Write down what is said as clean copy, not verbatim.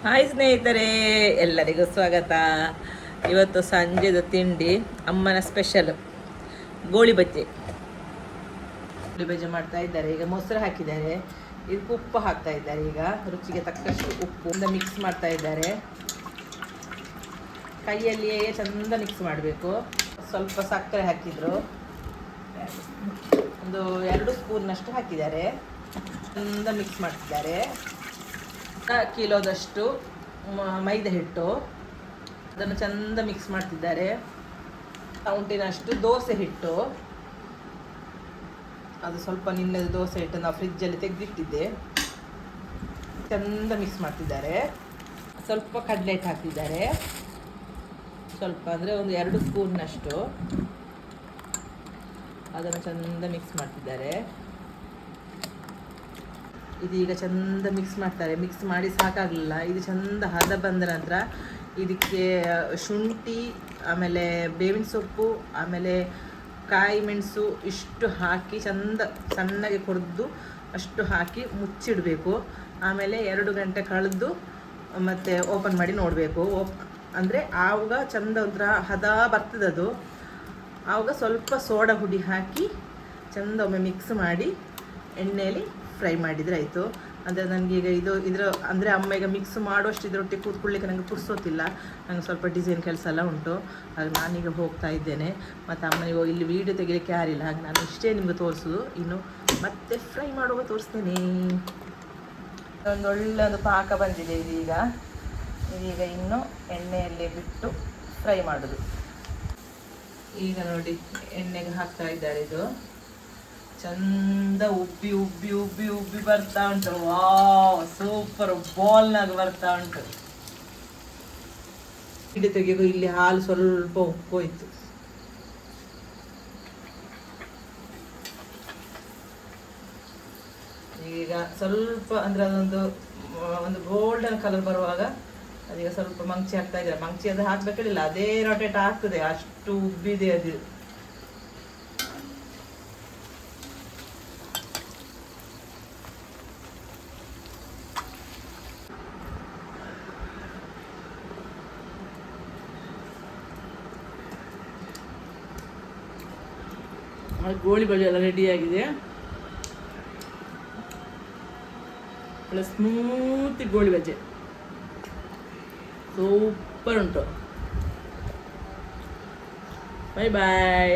Hi ಸ್ನೇಹಿತರೆ, ಎಲ್ಲರಿಗೂ ಸ್ವಾಗತ. ಇವತ್ತು ಸಂಜೆದ ತಿಂಡಿ ಅಮ್ಮನ ಸ್ಪೆಷಲ್ ಗೋಳಿ ಬಜ್ಜಿ. ಗೋಳಿ ಬಜ್ಜಿ ಮಾಡ್ತಾ ಇದ್ದಾರೆ. ಈಗ ಮೊಸರು ಹಾಕಿದ್ದಾರೆ, ಇದಕ್ಕೆ ಉಪ್ಪು ಹಾಕ್ತಾ ಇದ್ದಾರೆ. ಈಗ ರುಚಿಗೆ ತಕ್ಕಷ್ಟು ಉಪ್ಪು ಮಿಕ್ಸ್ ಮಾಡ್ತಾ ಇದ್ದಾರೆ. ಕೈಯಲ್ಲಿಯೇ ಚಂದ ಮಿಕ್ಸ್ ಮಾಡಬೇಕು. ಸ್ವಲ್ಪ ಸಕ್ಕರೆ ಹಾಕಿದ್ರು, ಒಂದು 2 ಸ್ಪೂನ್ನಷ್ಟು ಹಾಕಿದ್ದಾರೆ. ಚಂದ ಮಿಕ್ಸ್ ಮಾಡ್ತಿದ್ದಾರೆ. ಕಿಲೋದಷ್ಟು ಮೈದಾ ಹಿಟ್ಟು, ಅದನ್ನು ಚಂದ ಮಿಕ್ಸ್ ಮಾಡ್ತಿದ್ದಾರೆ. ಕೌಂಟಿನಷ್ಟು ದೋಸೆ ಹಿಟ್ಟು, ಅದು ಸ್ವಲ್ಪ ನಿನ್ನೆದು ದೋಸೆ ಹಿಟ್ಟು ನಾವು ಫ್ರಿಜ್ಜಲ್ಲಿ ತೆಗೆದಿಟ್ಟಿದ್ದೆ. ಚಂದ ಮಿಕ್ಸ್ ಮಾಡ್ತಿದ್ದಾರೆ. ಸ್ವಲ್ಪ ಕಡಲೆ ಹಿಟ್ಟು ಹಾಕ್ತಿದ್ದಾರೆ, ಸ್ವಲ್ಪ ಅಂದರೆ ಒಂದು 2 ಸ್ಪೂನ್ನಷ್ಟು. ಅದನ್ನು ಚಂದ ಮಿಕ್ಸ್ ಮಾಡ್ತಿದ್ದಾರೆ. ಇದೀಗ ಚಂದ ಮಿಕ್ಸ್ ಮಾಡ್ತಾರೆ. ಮಿಕ್ಸ್ ಮಾಡಿ ಸಾಕಾಗಲಿಲ್ಲ. ಇದು ಚಂದ ಹದ ಬಂದ ನಂತರ ಇದಕ್ಕೆ ಶುಂಠಿ, ಆಮೇಲೆ ಬೇವಿನ ಸೊಪ್ಪು, ಆಮೇಲೆ ಕಾಯಿ ಮೆಣಸು ಇಷ್ಟು ಹಾಕಿ ಚಂದ ಸಣ್ಣಗೆ ಕೊರೆದು ಅಷ್ಟು ಹಾಕಿ ಮುಚ್ಚಿಡಬೇಕು. ಆಮೇಲೆ 2 ಗಂಟೆ ಕಳೆದು ಮತ್ತೆ ಓಪನ್ ಮಾಡಿ ನೋಡಬೇಕು. ಅಂದರೆ ಆವಾಗ ಚಂದ ಒಂಥರ ಹದ ಬರ್ತದದು. ಆವಾಗ ಸ್ವಲ್ಪ ಸೋಡಾ ಹುಡಿ ಹಾಕಿ ಚಂದ ಒಮ್ಮೆ ಮಿಕ್ಸ್ ಮಾಡಿ ಎಣ್ಣೆಯಲ್ಲಿ ಫ್ರೈ ಮಾಡಿದರೆ ಆಯಿತು. ಅಂದರೆ ನನಗೀಗ ಇದರ ಅಂದರೆ ಅಮ್ಮ ಈಗ ಮಿಕ್ಸ್ ಮಾಡುವಷ್ಟು ಇದರೊಟ್ಟಿಗೆ ಕೂತ್ಕೊಳ್ಳಿಕ್ಕೆ ನನಗೆ ಪುರ್ಸೋತಿಲ್ಲ. ನನಗೆ ಸ್ವಲ್ಪ ಡಿಸೈನ್ ಕೆಲಸ ಎಲ್ಲ ಉಂಟು. ಹಾಗೆ ನಾನೀಗ ಹೋಗ್ತಾ ಇದ್ದೇನೆ. ಮತ್ತು ಅಮ್ಮನಿಗೆ ಇಲ್ಲಿ ವೀಡಿಯೋ ತೆಗಿಲಿಕ್ಕೆ ಯಾರಿಲ್ಲ, ಹಾಗೆ ನಾನು ಇಷ್ಟೇ ನಿಮಗೆ ತೋರಿಸೋದು. ಇನ್ನು ಮತ್ತೆ ಫ್ರೈ ಮಾಡುವಾಗ ತೋರಿಸ್ತೇನೆ. ಒಳ್ಳೆ ಒಂದು ಪಾಕ ಬಂದಿದೆ ಇದೀಗ ಇನ್ನು ಎಣ್ಣೆಯಲ್ಲಿ ಬಿಟ್ಟು ಫ್ರೈ ಮಾಡೋದು. ಈಗ ನೋಡಿ ಎಣ್ಣೆಗೆ ಹಾಕ್ತಾ ಇದ್ದಾರೆ. ಇದು ಚಂದ ಉಬ್ಬಿ ಉಬ್ಬಿ ಉಬ್ಬಿ ಉಬ್ಬಿ ಬರ್ತಾ ಉಂಟು. ವಾವ್, ಸೂಪರ್ ಬಾಲ್ನಾಗ ಬರ್ತಾ ಉಂಟು. ಹಿಡಿ ತೆಗೆದು ಇಲ್ಲಿ ಹಾಲು ಸ್ವಲ್ಪ ಹೋಯ್ತು. ಈಗ ಸ್ವಲ್ಪ ಅಂದ್ರೆ ಒಂದು ಗೋಲ್ಡನ್ ಕಲರ್ ಬರುವಾಗ ಅದೀಗ ಸ್ವಲ್ಪ ಮಂಚಿ ಹಾಕ್ತಾ ಇದ್ದಾರೆ. ಮಂಚಿ ಅದು ಹಾಕ್ಬೇಕಿಲ್ಲ, ಅದೇ ರೊಟೇಟ್ ಆಗ್ತದೆ, ಅಷ್ಟು ಉಬ್ಬಿದೆ ಅದು. ಗೋಳಿ ಬಜ್ಜಿ ಎಲ್ಲ ರೆಡಿಯಾಗಿದೆ. ಒಳ್ಳೆ ಸ್ಮೂತ್ ಗೋಳಿ ಬಜ್ಜಿ, ಸೂಪರ್ ಉಂಟು. ಬಾಯ್ ಬಾಯ್.